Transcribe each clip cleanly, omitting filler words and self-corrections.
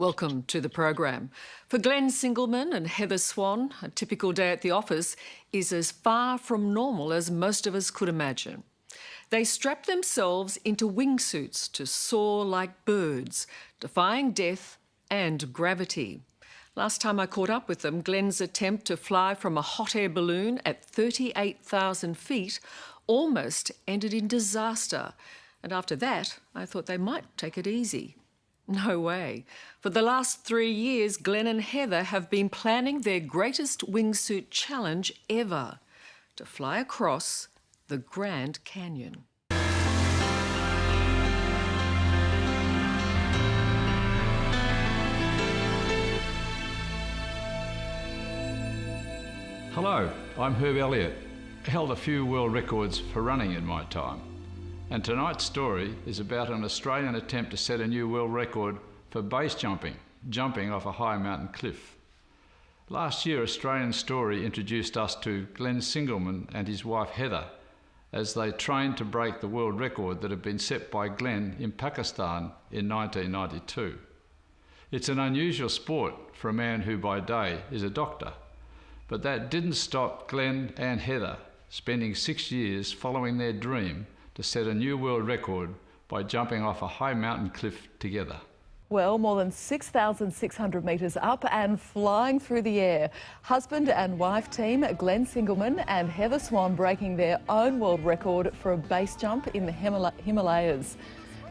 Welcome to the program. For Glenn Singleman and Heather Swan, a typical day at the office is as far from normal as most of us could imagine. They strap themselves into wingsuits to soar like birds, defying death and gravity. Last time I caught up with them, Glenn's attempt to fly from a hot air balloon at 38,000 feet almost ended in disaster. And after that, I thought they might take it easy. No way. For the last 3 years, Glenn and Heather have been planning their greatest wingsuit challenge ever, to fly across the Grand Canyon. Hello, I'm Herb Elliott. I held a few world records for running in my time. And tonight's story is about an Australian attempt to set a new world record for base jumping, jumping off a high mountain cliff. Last year, Australian Story introduced us to Glenn Singleman and his wife Heather as they trained to break the world record that had been set by Glenn in Pakistan in 1992. It's an unusual sport for a man who by day is a doctor, but that didn't stop Glenn and Heather spending 6 years following their dream to set a new world record by jumping off a high mountain cliff together. Well, more than 6,600 metres up and flying through the air. Husband and wife team Glenn Singleman and Heather Swan breaking their own world record for a base jump in the Himalayas.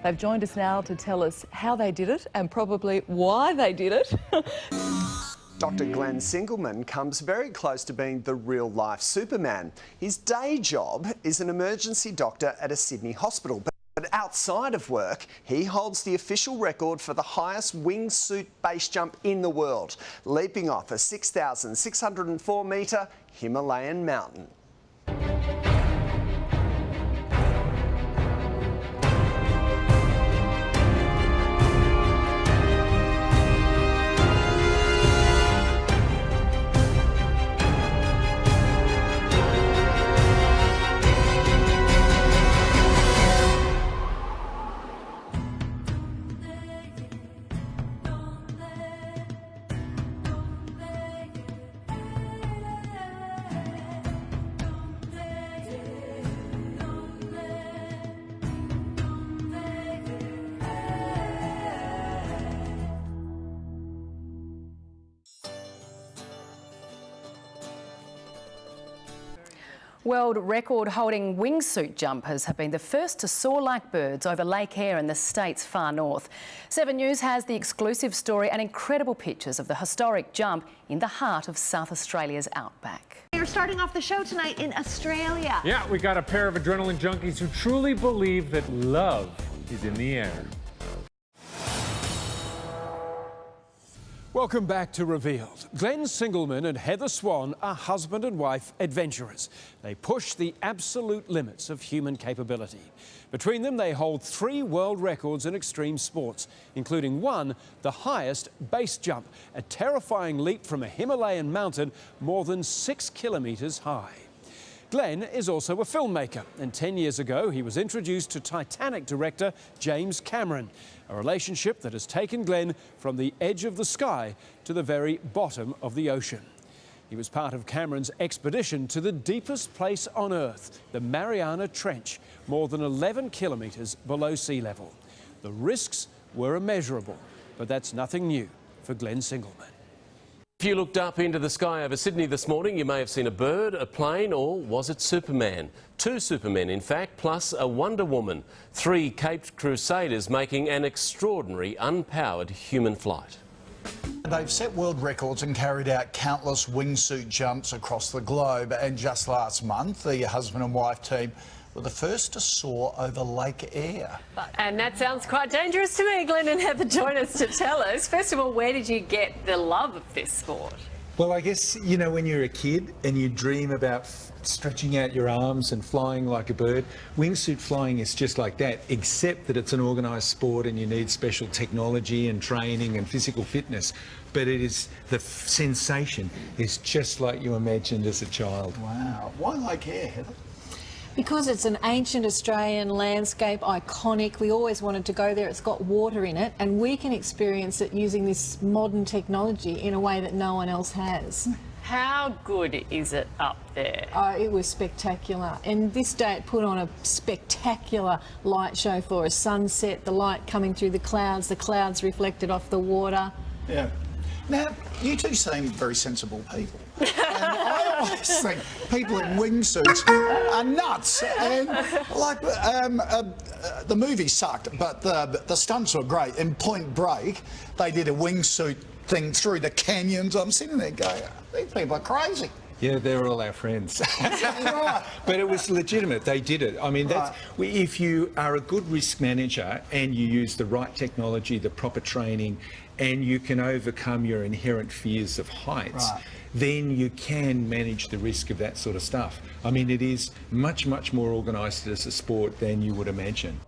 They've joined us now to tell us how they did it and probably why they did it. Dr. Glenn Singleman comes very close to being the real-life Superman. His day job is an emergency doctor at a Sydney hospital, but outside of work, he holds the official record for the highest wingsuit base jump in the world, leaping off a 6,604-metre Himalayan mountain. World record-holding wingsuit jumpers have been the first to soar like birds over Lake Eyre in the state's far north. 7 News has the exclusive story and incredible pictures of the historic jump in the heart of South Australia's outback. You're starting off the show tonight in Australia. Yeah, we got a pair of adrenaline junkies who truly believe that love is in the air. Welcome back to Revealed. Glenn Singleman and Heather Swan are husband and wife adventurers. They push the absolute limits of human capability. Between them, they hold 3 world records in extreme sports, including one, the highest base jump, a terrifying leap from a Himalayan mountain more than 6 kilometres high. Glenn is also a filmmaker, and 10 years ago he was introduced to Titanic director James Cameron, a relationship that has taken Glenn from the edge of the sky to the very bottom of the ocean. He was part of Cameron's expedition to the deepest place on Earth, the Mariana Trench, more than 11 kilometres below sea level. The risks were immeasurable, but that's nothing new for Glenn Singleman. If you looked up into the sky over Sydney this morning, you may have seen a bird, a plane, or was it Superman? 2 Supermen, in fact, plus a Wonder Woman. 3 Caped Crusaders making an extraordinary unpowered human flight. They've set world records and carried out countless wingsuit jumps across the globe, and just last month the husband and wife team were the first to soar over Lake Eyre. And that sounds quite dangerous to me. Glenn and Heather join us to tell us. First of all, where did you get the love of this sport? Well, I guess, you know, when you're a kid and you dream about stretching out your arms and flying like a bird, wingsuit flying is just like that, except that it's an organised sport and you need special technology and training and physical fitness. But it is, the sensation is just like you imagined as a child. Wow. Why Lake Eyre, Heather? Because it's an ancient Australian landscape, iconic, we always wanted to go there. It's got water in it, and we can experience it using this modern technology in a way that no one else has. How good is it up there? It was spectacular, and this day it put on a spectacular light show for us. Sunset, the light coming through the clouds reflected off the water. Yeah. Now, you two seem very sensible people. And I always think people in wingsuits are nuts. And like the movie sucked, but the stunts were great. In Point Break, they did a wingsuit thing through the canyons. I'm sitting there going, these people are crazy. Yeah, they're all our friends. Right. But it was legitimate. They did it. I mean, that's, if you are a good risk manager and you use the right technology, the proper training, and you can overcome your inherent fears of heights, then you can manage the risk of that sort of stuff. I mean, it is much, much more organised as a sport than you would imagine.